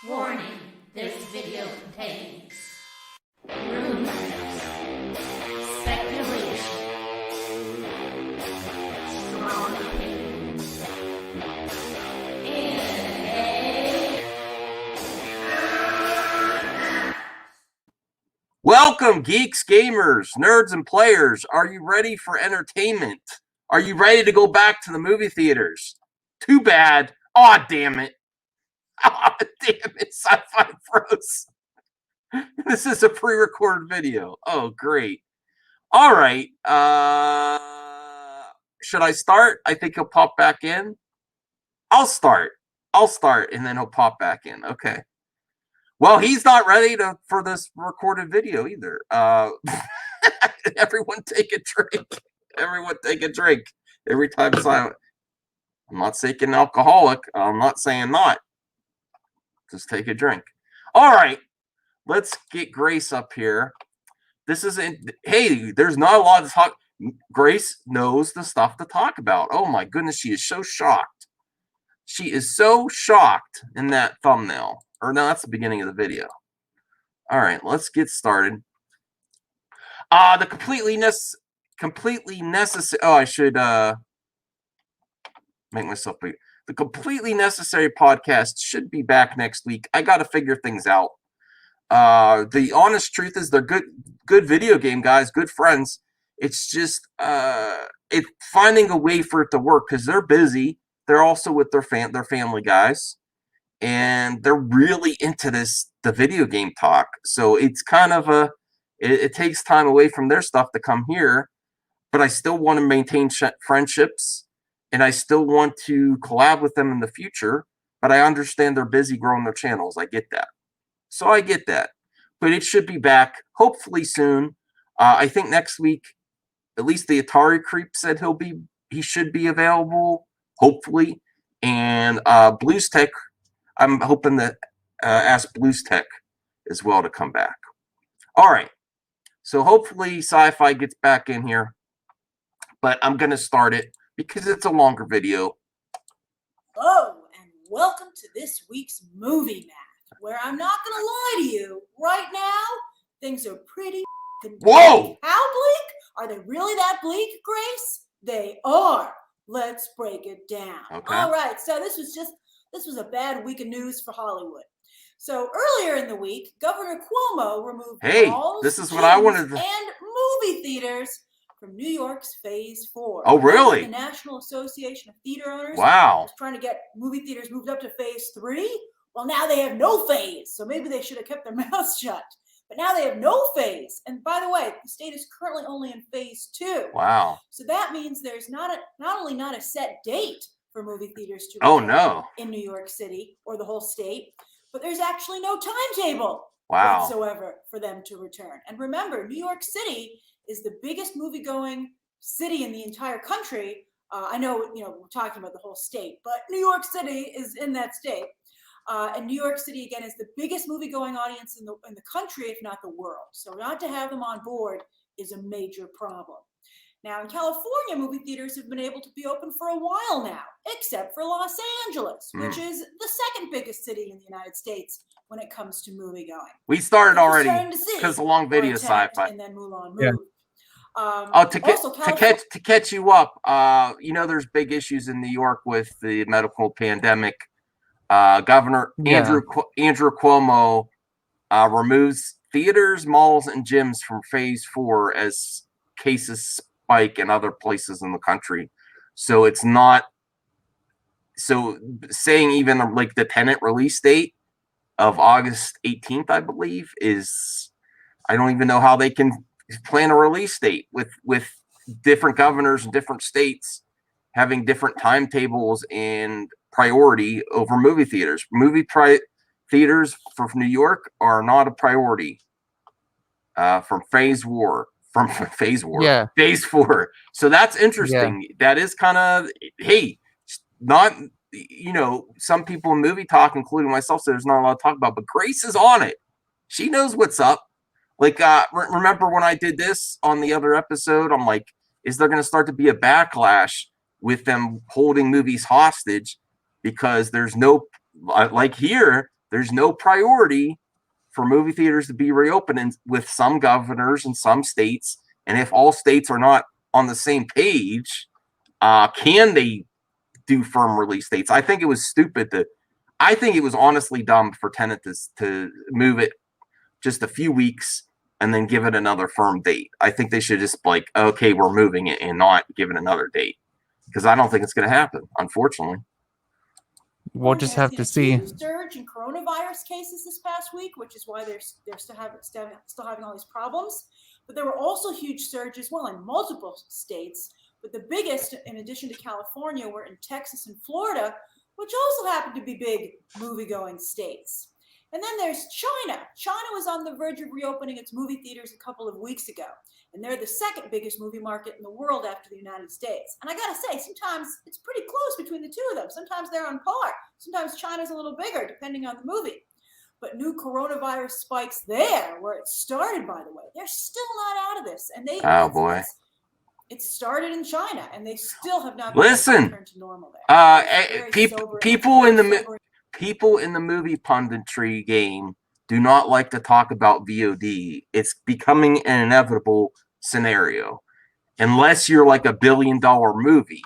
Warning, this video contains rumors, speculation, strong opinions, and Welcome, geeks, gamers, nerds, and players. Are you ready for entertainment? Are you ready to go back to the movie theaters? Too bad. Aw, damn it. Aw, damn it, Sci-Fi froze. This is a pre-recorded video. Oh, great. All right. Should I start? I think he'll pop back in. I'll start, and then he'll pop back in. Okay. Well, he's not ready for this recorded video either. Everyone take a drink. Everyone take a drink. Every time silent. I'm not saying alcoholic. I'm not saying not. Just take a drink. All right. Let's get Grace up here. This isn't. Hey, there's not a lot to talk. Grace knows the stuff to talk about. Oh my goodness, she is so shocked. She is so shocked in that thumbnail. Or no, that's the beginning of the video. All right, let's get started. The completely necessary. Oh, I should make myself big. The completely necessary podcast should be back next week. I got to figure things out. The honest truth is, they're good video game guys, good friends. It's just it's finding a way for it to work because they're busy. They're also with their family guys, and they're really into the video game talk. So it's kind of it takes time away from their stuff to come here, but I still want to maintain friendships, and I still want to collab with them in the future. But I understand they're busy growing their channels. I get that. So I get that. But it should be back hopefully soon. I think next week, at least the Atari Creep said he should be available, hopefully. And Blues Tech, I'm hoping to ask Blues Tech as well to come back. All right. So hopefully Sci-Fi gets back in here. But I'm going to start it because it's a longer video. Hello, and welcome to this week's Movie Math, where I'm not going to lie to you. Right now, things are pretty bleak. Whoa! How bleak? Are they really that bleak, Grace? They are. Let's break it down. Okay. All right, so this was a bad week of news for Hollywood. So earlier in the week, Governor Cuomo removed malls, this is what I wanted to... and movie theaters from New York's Phase 4. Oh, really? The National Association of Theater Owners Wow. was trying to get movie theaters moved up to Phase 3. Well, now they have no phase, so maybe they should have kept their mouths shut. But now they have no phase. And by the way, the state is currently only in Phase 2. Wow. So that means there's not only not a set date for movie theaters to return in New York City or the whole state, but there's actually no timetable whatsoever for them to return. And remember, New York City is the biggest movie-going city in the entire country. I know, we're talking about the whole state, but New York City is in that state. And New York City, again, is the biggest movie-going audience in the country, if not the world. So not to have them on board is a major problem. Now, in California, movie theaters have been able to be open for a while now, except for Los Angeles, which is the second biggest city in the United States when it comes to movie going. We started already because the long video Sci-Fi. And then Mulan moved. To catch you up, there's big issues in New York with the medical pandemic. Governor Andrew Cuomo removes theaters, malls, and gyms from Phase 4 as cases spike in other places in the country. So it's not saying even like the Tenet release date of August 18th, I believe, I don't even know how they can plan a release date with different governors in different states having different timetables and priority over movie theaters. Theaters for New York are not a priority from Phase 4. Yeah. Phase 4. So that's interesting. Yeah. That is kind of, hey, not, some people in movie talk, including myself, so there's not a lot to talk about, but Grace is on it. She knows what's up. Like, remember when I did this on the other episode? I'm like, is there going to start to be a backlash with them holding movies hostage because there's no, like here, there's no priority for movie theaters to be reopened with some governors and some states. And if all states are not on the same page, can they do firm release dates? I think it was stupid I think it was honestly dumb for Tenet to move it just a few weeks and then give it another firm date. I think they should just like, okay, we're moving it and not give it another date, because I don't think it's going to happen, unfortunately. We'll just have to see. Surge in coronavirus cases this past week, which is why they're still having all these problems. But there were also huge surges, well, in multiple states. But the biggest, in addition to California, were in Texas and Florida, which also happen to be big movie-going states. And then there's China. China was on the verge of reopening its movie theaters a couple of weeks ago. And they're the second biggest movie market in the world after the United States. And I gotta say, sometimes it's pretty close between the two of them. Sometimes they're on par. Sometimes China's a little bigger, depending on the movie. But new coronavirus spikes there, where it started, by the way. They're still not out of this. And it started in China, and they still have not returned to normal there. People in the movie punditry game do not like to talk about VOD. It's becoming an inevitable scenario, unless you're like $1 billion movie.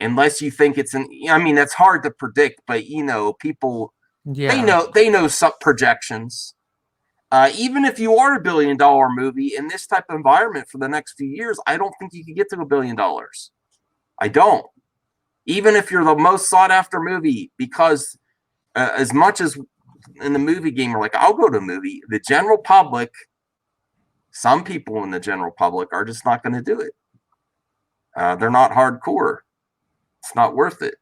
Unless you think it's that's hard to predict, but people, they know some projections. Even if you are $1 billion movie in this type of environment for the next few years, I don't think you can get to $1 billion. I don't. Even if you're the most sought after movie, because as much as in the movie game are like, I'll go to a movie, the general public, some people in the general public are just not going to do it. They're not hardcore. It's not worth it.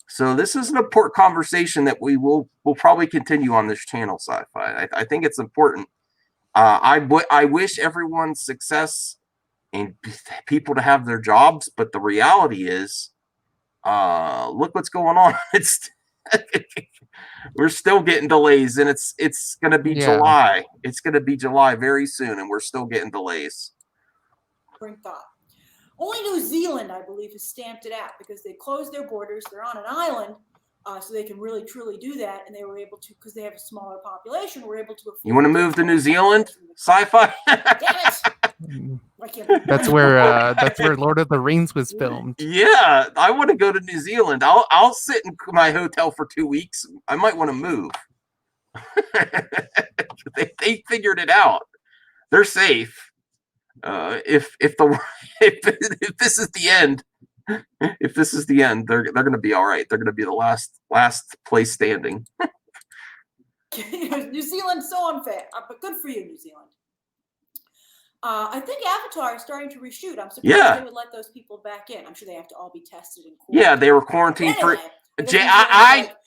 So this is an important conversation that we'll probably continue on this channel, Sci-Fi. I think it's important. I wish everyone success and people to have their jobs, but the reality is, look what's going on. We're still getting delays, and it's going to be July. It's going to be July very soon, and we're still getting delays. Great thought. Only New Zealand, I believe, has stamped it out because they closed their borders. They're on an island, so they can really, truly do that. And they were able to, because they have a smaller population, were able to afford. You want to move to New Zealand? Sci-Fi? Damn it! That's where Lord of the Rings was filmed. Yeah, I want to go to New Zealand. I'll sit in my hotel for 2 weeks. I might want to move. They figured it out. They're safe. If this is the end, they're going to be all right. They're going to be the last place standing. New Zealand's so unfair, but good for you, New Zealand. I think Avatar is starting to reshoot. I'm surprised they would let those people back in. I'm sure they have to all be tested and quarantined. Yeah, they were quarantined for.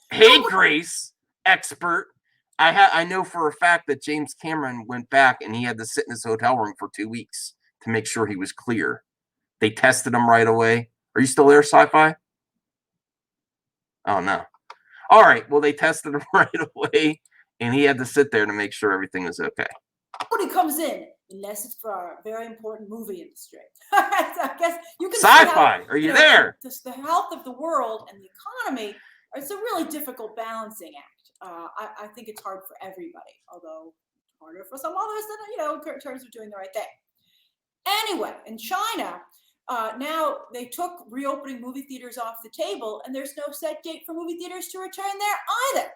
Hey, Grace, expert. I know for a fact that James Cameron went back and he had to sit in his hotel room for 2 weeks to make sure he was clear. They tested him right away. Are you still there, Sci-Fi? Oh, no. All right. Well, they tested him right away, and he had to sit there to make sure everything was okay. Nobody comes in unless it's for a very important movie industry. So I guess you can Sci-Fi, are you there? The health of the world and the economy, it's a really difficult balancing act. I think it's hard for everybody, although harder for some others that, in terms of doing the right thing. Anyway, in China, now they took reopening movie theaters off the table, and there's no set date for movie theaters to return there either.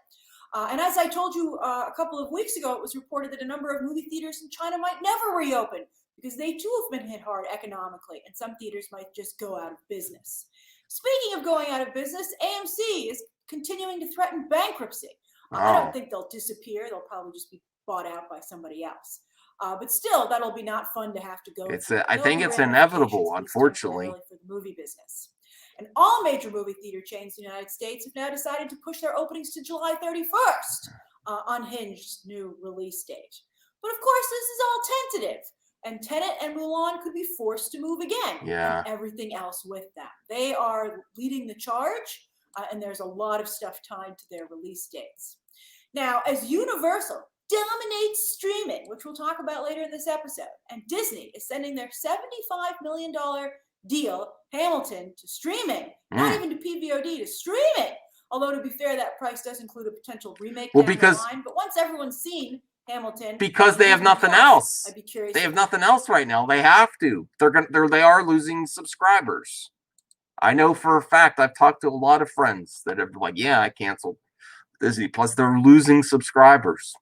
And as I told you a couple of weeks ago, it was reported that a number of movie theaters in China might never reopen because they too have been hit hard economically, and some theaters might just go out of business. Speaking of going out of business, AMC is continuing to threaten bankruptcy. I don't think they'll disappear. They'll probably just be bought out by somebody else. But still, that'll be not fun to have to go through. I think it's inevitable, unfortunately. For the movie business. And all major movie theater chains in the United States have now decided to push their openings to July 31st, unhinged new release date. But of course, this is all tentative. And Tenet and Mulan could be forced to move again. Yeah. And everything else with them. They are leading the charge. And there's a lot of stuff tied to their release dates. Now, as Universal dominates streaming, which we'll talk about later in this episode, and Disney is sending their $75 million deal, Hamilton, to streaming, not even to PVOD, to streaming, Although, to be fair, that price does include a potential remake Well, down because the line. But once everyone's seen Hamilton, because they have nothing else. I'd be curious. They have nothing else right now. They have to. They are losing subscribers. I know for a fact. I've talked to a lot of friends that are like, "Yeah, I canceled Disney Plus." They're losing subscribers.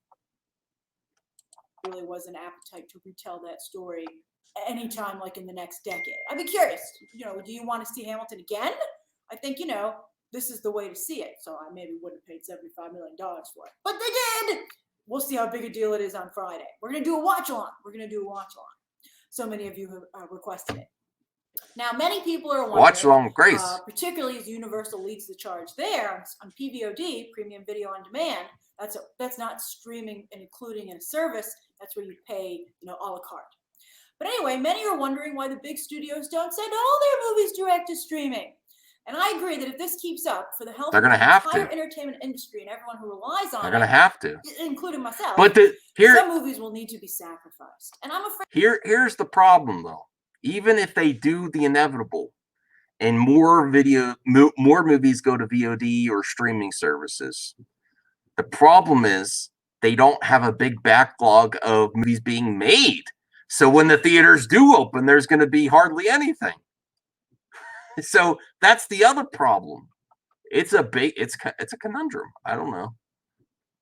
Really was an appetite to retell that story anytime, like in the next decade. I'd be curious. Do you want to see Hamilton again? I think this is the way to see it. So I maybe wouldn't have paid $75 million for it, but they did. We'll see how big a deal it is on Friday. We're going to do a watch-along. So many of you have requested it. Now, many people are wondering, watch-along, Grace. Particularly as Universal leads the charge there on PVOD, Premium Video on Demand. That's not streaming and including in a service. That's where you pay, a la carte. But anyway, many are wondering why the big studios don't send all their movies direct to streaming. And I agree that if this keeps up for the health of the entire entertainment industry and everyone who relies on it, they're going to have to, including myself. But some movies will need to be sacrificed, and I'm afraid. Here's the problem, though. Even if they do the inevitable, and more movies go to VOD or streaming services, the problem is they don't have a big backlog of movies being made. So when the theaters do open, there's going to be hardly anything. So that's the other problem. It's a conundrum. I don't know.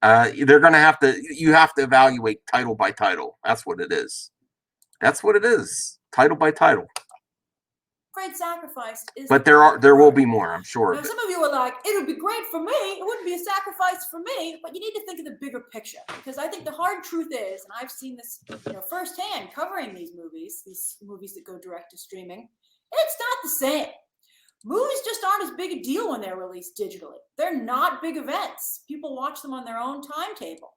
They're going to have to. You have to evaluate title by title. That's what it is. Title by title. Great sacrifice is. But there will be more, I'm sure. Now, some of you are like, it would be great for me. It wouldn't be a sacrifice for me. But you need to think of the bigger picture, because I think the hard truth is, and I've seen this, firsthand, covering these movies that go direct to streaming. It's not the same. Movies just aren't as big a deal when they're released digitally. They're not big events. People watch them on their own timetable.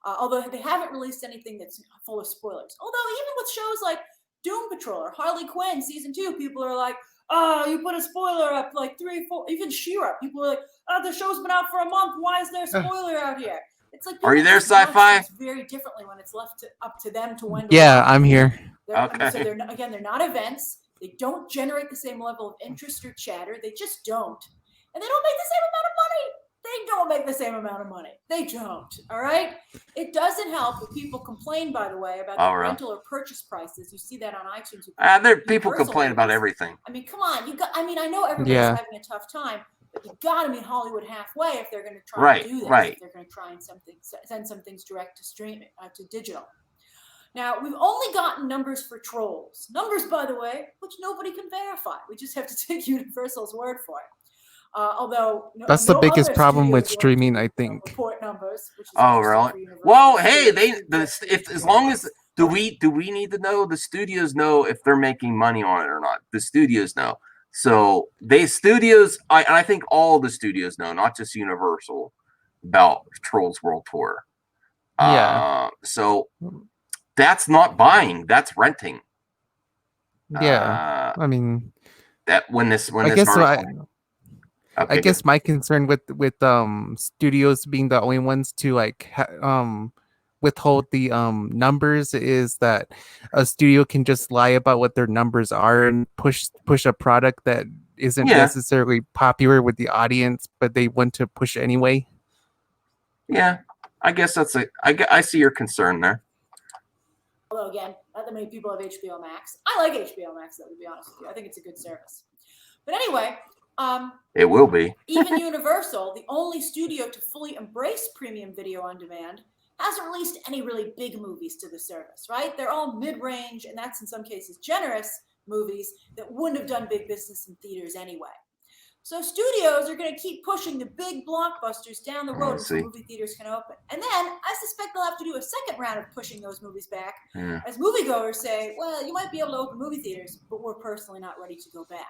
Although they haven't released anything that's full of spoilers. Although even with shows like Doom Patrol or Harley Quinn season 2, people are like, "Oh, you put a spoiler up like 3, 4." Even She-Ra, people are like, "Oh, the show's been out for a month. Why is there a spoiler out here?" It's like, are you there, Sci-Fi? Very differently when it's left up to them to when. Yeah, I'm here. Okay. So they're not events. They don't generate the same level of interest or chatter. They just don't, and they don't make the same amount of money. They don't. All right. It doesn't help when people complain, by the way, about the rental or purchase prices. You see that on iTunes. People complain about everything. I mean, come on. I know everybody's having a tough time, but you got to meet Hollywood halfway if they're going to try to do this. Right. If they're going to try and send some things direct to streaming, to digital. Now, we've only gotten numbers for Trolls. Numbers, by the way, which nobody can verify. We just have to take Universal's word for it. Although that's the biggest problem with streaming, I think. Report numbers. Which is really? Well, hey, as long as do we need to know? The studios know if they're making money on it or not. The studios know. So I think all the studios know, not just Universal, about Trolls World Tour. Yeah. So that's not buying. That's renting. Yeah. I mean, that I guess my concern with studios being the only ones to withhold the numbers is that a studio can just lie about what their numbers are and push a product that isn't necessarily popular with the audience, but they want to push anyway. Yeah, I guess I see your concern there. Although again, not that many people have HBO Max. I like HBO Max, though, to be honest with you. I think it's a good service. But anyway. It will be. Even Universal, the only studio to fully embrace premium video on demand, hasn't released any really big movies to the service, right? They're all mid-range, and that's in some cases generous movies that wouldn't have done big business in theaters anyway. So studios are going to keep pushing the big blockbusters down the road until movie theaters can open. And then I suspect they'll have to do a second round of pushing those movies back as moviegoers say, well, you might be able to open movie theaters, but we're personally not ready to go back.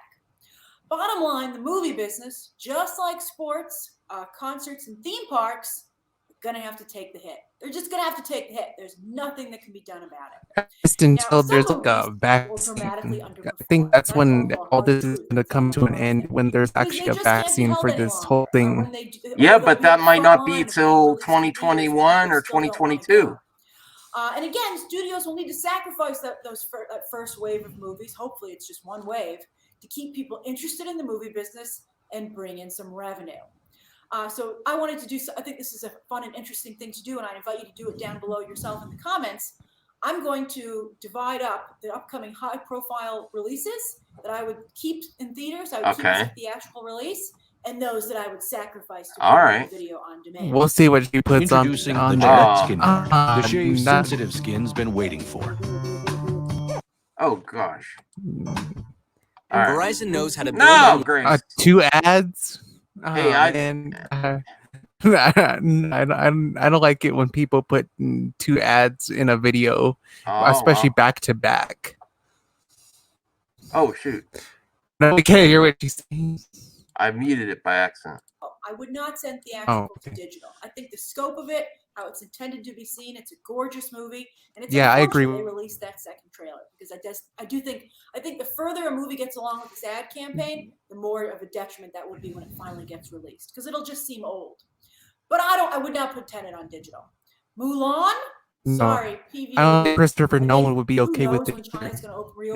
Bottom line, the movie business, just like sports, concerts, and theme parks, are going to have to take the hit. They're just going to have to take the hit. There's nothing that can be done about it. Just until there's like a vaccine. I think that's when all this is going to come to an end, when there's actually a vaccine for this whole thing. But that might not be till 2021 or 2022. And again, studios will need to sacrifice that first wave of movies. Hopefully it's just one wave, to keep people interested in the movie business and bring in some revenue. So I wanted to do. I think this is a fun and interesting thing to do, and I invite you to do it down below yourself in the comments. I'm going to divide up the upcoming high-profile releases that I would keep in theaters. I would keep as a theatrical release, and those that I would sacrifice to video on demand. We'll see what she puts Introducing on the there. Gillette Skin Guard, the shave sensitive skin's been waiting for. Oh gosh. Verizon knows how to build No, Grace. 2 ads. Hey, I don't like it when people put 2 ads in a video, especially back to back. Oh shoot! No, we can't hear what she's saying. I muted it by accident. I would not send theatrical to digital. I think the scope of it, how it's intended to be seen, it's a gorgeous movie, and it's I agree. They released that second trailer because I think the further a movie gets along with this ad campaign, the more of a detriment that would be when it finally gets released because it'll just seem old. But I would not put Tenet on digital. Mulan. No. Sorry, PVD. I don't think Christopher Nolan would be okay with it.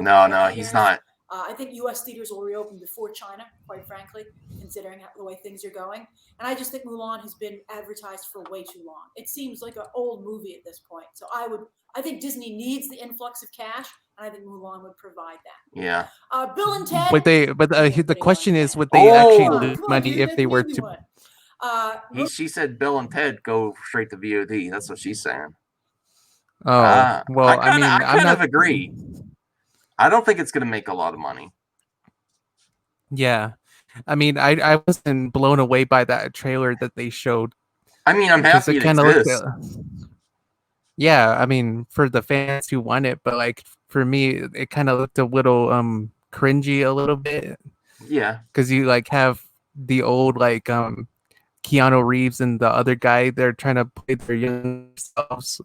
No, he's not. I think U.S. theaters will reopen before China, quite frankly, considering the way things are going. And I just think Mulan has been advertised for way too long. It seems like an old movie at this point. So I think Disney needs the influx of cash, and I think Mulan would provide that. Yeah. Bill and Ted. But the question is, would they actually lose money if they were to? She said Bill and Ted go straight to VOD. That's what she's saying. Oh, well, I kind of agree. I don't think it's going to make a lot of money. Yeah. I mean, I wasn't blown away by that trailer that they showed. I mean, I'm happy it exists. Yeah, I mean, for the fans who want it, but like for me, it kind of looked a little cringy a little bit. Yeah. Because you like have the old like Keanu Reeves and the other guy, they're trying to play their young selves.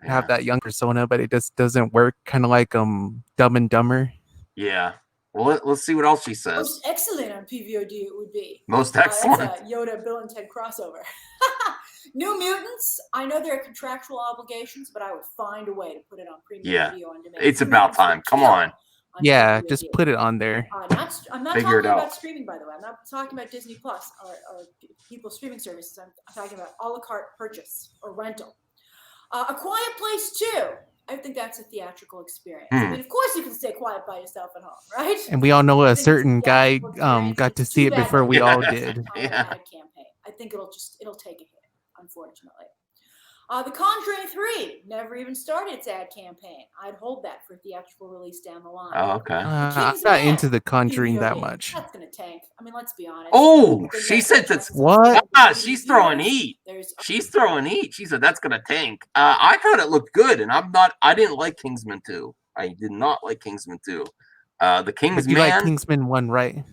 Have that young persona, but it just doesn't work. Kind of like Dumb and Dumber. Yeah. Well, let's see what else she says. Most excellent on PVOD it would be. Most excellent. That's a Yoda, Bill and Ted crossover. New Mutants. I know there are contractual obligations, but I would find a way to put it on premium video on demand. It's about time. Come on. Yeah, just put it on there. I'm not talking about streaming, by the way. I'm not talking about Disney Plus or people's streaming services. I'm talking about a la carte purchase or rental. A Quiet Place 2. I think that's a theatrical experience. I mean, of course you can stay quiet by yourself at home, right? And we all know a certain guy got to see it before we all did. Ad campaign. I think it'll take a hit, unfortunately. The Conjuring 3 never even started its ad campaign. I'd hold that for theatrical release down the line. Oh, okay. I'm not into The Conjuring that much. That's gonna tank. I mean, let's be honest. Oh, she said that's what? She's throwing heat. She's throwing heat. She said that's gonna tank. I thought it looked good, and I didn't like Kingsman 2. I did not like Kingsman 2. The Kingsman. You like Kingsman 1, right?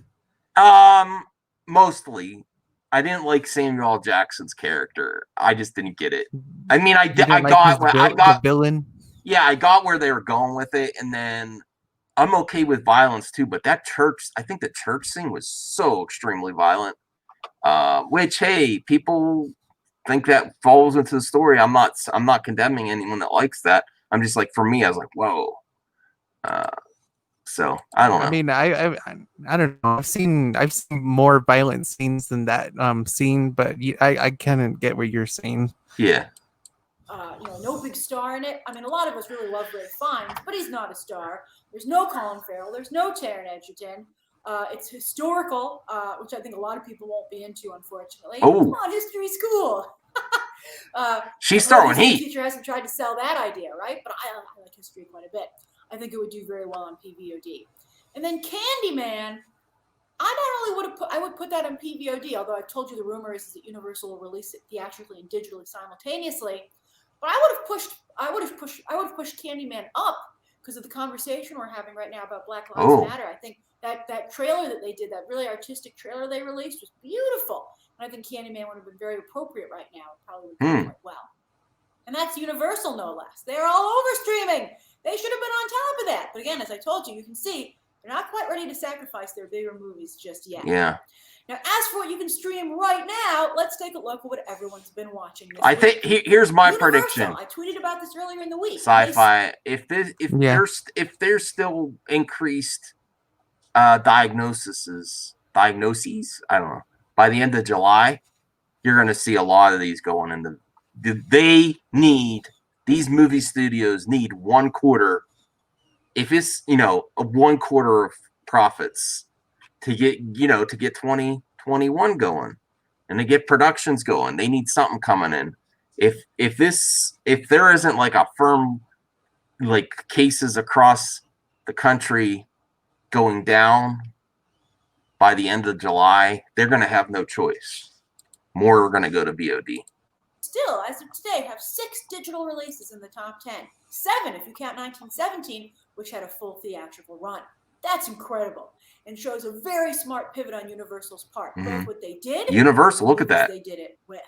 Mostly. I didn't like Samuel L. Jackson's character. I just didn't get it. I mean, I got the villain. Yeah, I got where they were going with it, and then I'm okay with violence too. But I think the church scene was so extremely violent. Which, hey, people think that falls into the story. I'm not condemning anyone that likes that. I'm just like, for me, I was like, whoa. So I don't know. I mean, I don't know. I've seen more violent scenes than that scene, but I kind of get what you're saying. Yeah. No big star in it. I mean, a lot of us really love Ray Fiennes, but he's not a star. There's no Colin Farrell. There's no Taron Egerton. It's historical, which I think a lot of people won't be into, unfortunately. Oh. Come on, history's cool. She's throwing heat. The teacher hasn't tried to sell that idea, right? But I like history quite a bit. I think it would do very well on PVOD. And then Candyman, I would put that on PVOD, although I've told you the rumor is that Universal will release it theatrically and digitally simultaneously. But I would have pushed Candyman up because of the conversation we're having right now about Black Lives Matter. I think that trailer that they did, that really artistic trailer they released, was beautiful. And I think Candyman would have been very appropriate right now. It probably would have done quite well. And that's Universal, no less. They're all over streaming. They should have been on top of that. But again, as I told you, you can see they're not quite ready to sacrifice their bigger movies just yet. Yeah. Now, as for what you can stream right now, let's take a look at what everyone's been watching this I think week. here's my Universal. prediction. I tweeted about this earlier in the week. Sci-fi. If there's still increased diagnoses, I don't know, by the end of July, you're going to see a lot of these going into. These movie studios need 1 quarter. If it's, a 1 quarter of profits to get 2021 going and to get productions going, they need something coming in. If there isn't like a firm, like, cases across the country going down by the end of July, they're going to have no choice. More are going to go to VOD. Still, as of today, have 6 digital releases in the top 10. 7 if you count 1917, which had a full theatrical run. That's incredible, and shows a very smart pivot on Universal's part. Both what they did, Universal, look at that. They did it with.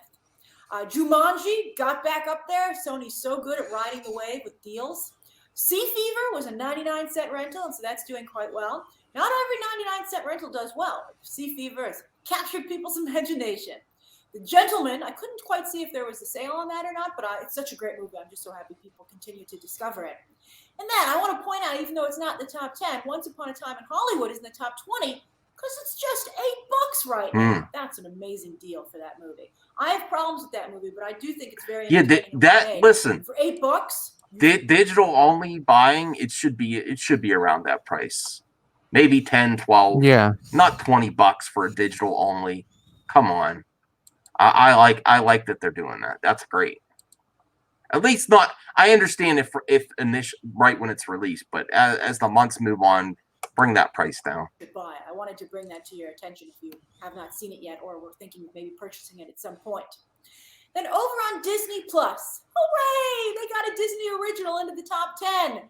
Jumanji got back up there. Sony's so good at riding the wave with deals. Sea Fever was a 99-cent rental, and so that's doing quite well. Not every 99-cent rental does well. Sea Fever has captured people's imagination. The Gentleman, I couldn't quite see if there was a sale on that or not, but it's such a great movie. I'm just so happy people continue to discover it. And then I want to point out, even though it's not in the top 10, Once Upon a Time in Hollywood is in the top 20 because it's just $8 right now. That's an amazing deal for that movie. I have problems with that movie, but I do think it's very entertaining. Listen, for $8, digital only buying, it should be around that price. Maybe 10, 12. Yeah. Not $20 for a digital only. Come on. I like that they're doing that. That's great. At least not. I understand if right when it's released, but as the months move on, bring that price down. Goodbye. I wanted to bring that to your attention if you have not seen it yet, or were thinking of maybe purchasing it at some point. Then over on Disney Plus, hooray! They got a Disney original into the top 10.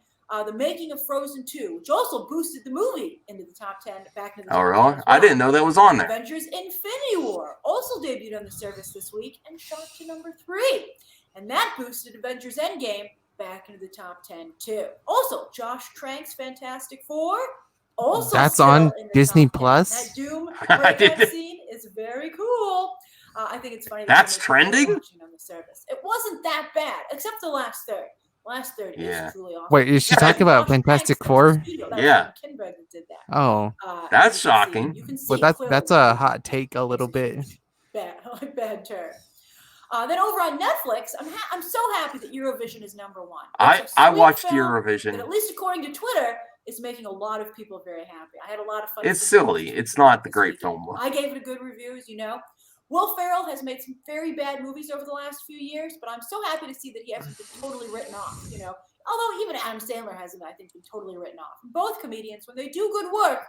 The Making of Frozen 2, which also boosted the movie into the top 10 back into the top 10 really? as well. I didn't know that was on there. Avengers Infinity War also debuted on the service this week and shot to number 3. And that boosted Avengers Endgame back into the top 10 too. Also, Josh Trank's Fantastic Four. Also, that's on Disney Plus. That Doom breakout scene is very cool. I think it's funny. That's trending on the service. It wasn't that bad, except the last third. Last 30 is truly awesome. Wait, is she talking about Fantastic Four? Yeah. Kinberg that did that. Oh. That's shocking. But that's a hot take a little bit. Bad turn. Then over on Netflix, I'm so happy that Eurovision is #1. I watched Eurovision. That, at least according to Twitter, is making a lot of people very happy. I had a lot of fun. It's silly. It's not the great film. I gave it a good review, as you know. Will Ferrell has made some very bad movies over the last few years, but I'm so happy to see that he hasn't been totally written off, Although even Adam Sandler hasn't, I think, been totally written off. Both comedians, when they do good work,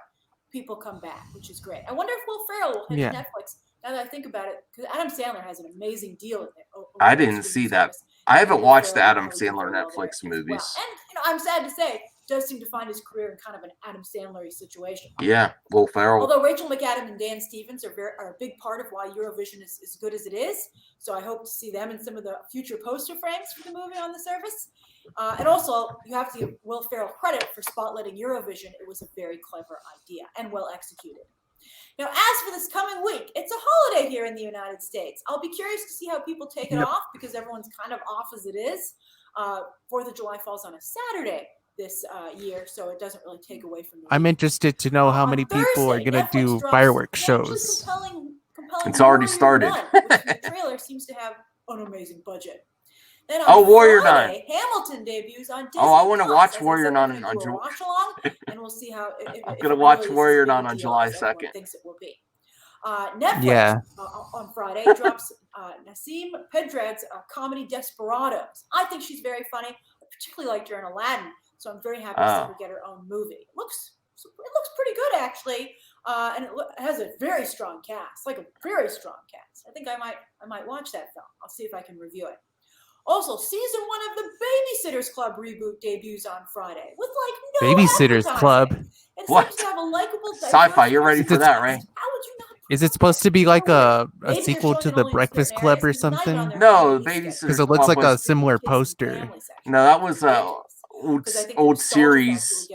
people come back, which is great. I wonder if Will Ferrell will hit Netflix, now that I think about it, because Adam Sandler has an amazing deal with it. I didn't see that. I haven't watched the Adam Sandler Netflix movies. Well. And, I'm sad to say, does seem to find his career in kind of an Adam Sandler-y situation. Yeah, Will Ferrell. Although Rachel McAdams and Dan Stevens are a big part of why Eurovision is as good as it is. So I hope to see them in some of the future poster frames for the movie on the service. And also, you have to give Will Ferrell credit for spotlighting Eurovision. It was a very clever idea and well executed. Now, as for this coming week, it's a holiday here in the United States. I'll be curious to see how people take it off because everyone's kind of off as it is. 4th of July falls on a Saturday this year, so it doesn't really take away from the I'm interested to know how many people are going to do fireworks shows. Compelling it's already started. Which the trailer seems to have an amazing budget. Then on Warrior Friday, 9. Hamilton debuts on Disney. I want to Plus. watch As Warrior I said, 9 on July. Watch along, and we'll see how. I'm going to watch Warrior 9 on July 2nd. Thinks it will be. Netflix on Friday drops Nasim Pedred's comedy Desperados. I think she's very funny. I particularly liked her in Aladdin, so I'm very happy to see her get her own movie. It looks pretty good actually, and it has a very strong cast, like a very strong cast. I think I might watch that film. I'll see if I can review it. Also, season 1 of the Babysitters Club reboot debuts on Friday with no Babysitters Club. It seems to have a likable sci-fi. You're ready for that, right? How would you not? Is it supposed to be like a sequel to the Breakfast Club or something? No, Babysitters because it looks like a similar poster. No, that was old series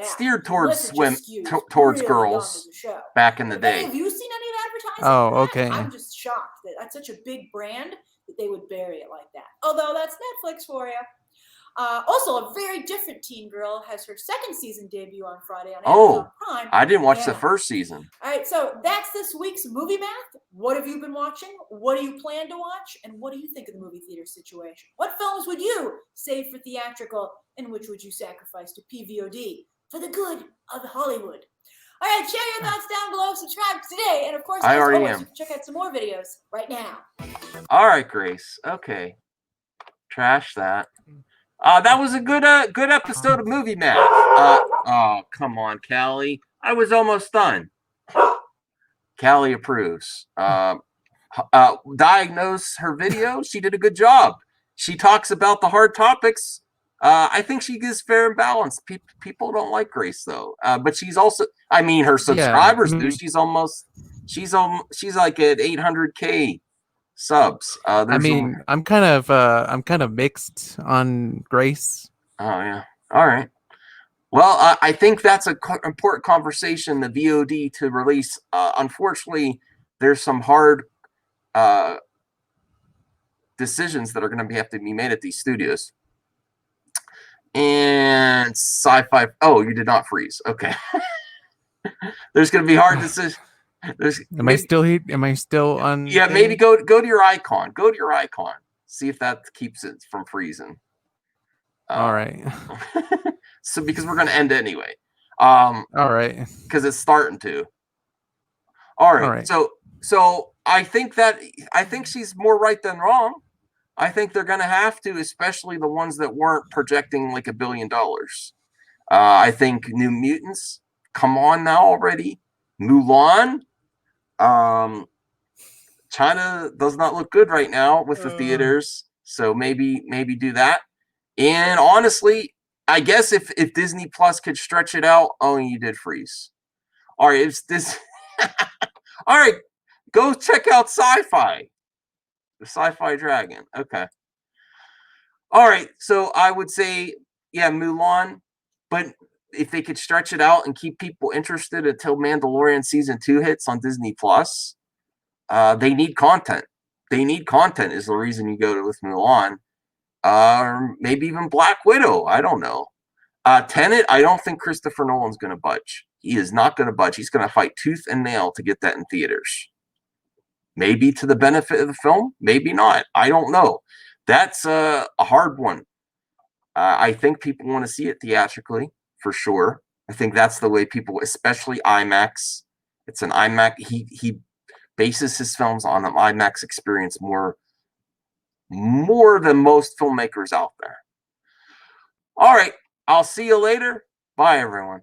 steered towards towards girls back in the day. Have you seen any of the advertising? Oh, okay. I'm just shocked that that's such a big brand that they would bury it like that. Although that's Netflix for you. Also, a very different teen girl has her second season debut on Friday on Oh, Amazon Prime. I didn't watch the Yeah. first season. All right, so that's this week's Movie Math. What have you been watching? What do you plan to watch? And what do you think of the movie theater situation? What films would you save for theatrical, and which would you sacrifice to PVOD for the good of Hollywood? All right, share your thoughts down below. Subscribe today. And of course, I as already always, am. you can check out some more videos right now. All right, Grace. Okay. Trash that. That was a good episode of Movie Math. Oh, come on, Callie. I was almost done. Callie approves. Diagnose her video. She did a good job. She talks about the hard topics. I think she gives fair and balanced. People don't like Grace though, but she's also. I mean, her subscribers do. She's like at 800K subs. I mean, I'm kind of mixed on Grace. Oh yeah. All right. Well, I think that's an important conversation. The VOD to release. Unfortunately, there's some hard decisions that are going to have to be made at these studios. And sci-fi. Oh, you did not freeze. Okay. There's going to be hard decisions. Am I still on? Yeah, maybe go to your icon. Go to your icon. See if that keeps it from freezing. All right. So because we're going to end anyway. All right. Because it's starting to. All right. So I think she's more right than wrong. I think they're going to have to, especially the ones that weren't projecting like $1 billion. I think New Mutants. Come on now already. Mulan. China does not look good right now with the theaters, so maybe do that. And honestly, I guess if Disney Plus could stretch it out, oh, you did freeze. All right, it's this. All right, go check out Sci-Fi, the Sci-Fi Dragon. Okay. All right, so I would say, yeah, Mulan, but if they could stretch it out and keep people interested until Mandalorian season 2 hits on Disney Plus, they need content. They need content is the reason you go with Mulan. Maybe even Black Widow. I don't know. Tenet, I don't think Christopher Nolan's going to budge. He is not going to budge. He's going to fight tooth and nail to get that in theaters. Maybe to the benefit of the film, maybe not. I don't know. That's a hard one. I think people want to see it theatrically, for sure. I think that's the way people, especially IMAX. It's an IMAX. He bases his films on an IMAX experience more than most filmmakers out there. All right. I'll see you later. Bye, everyone.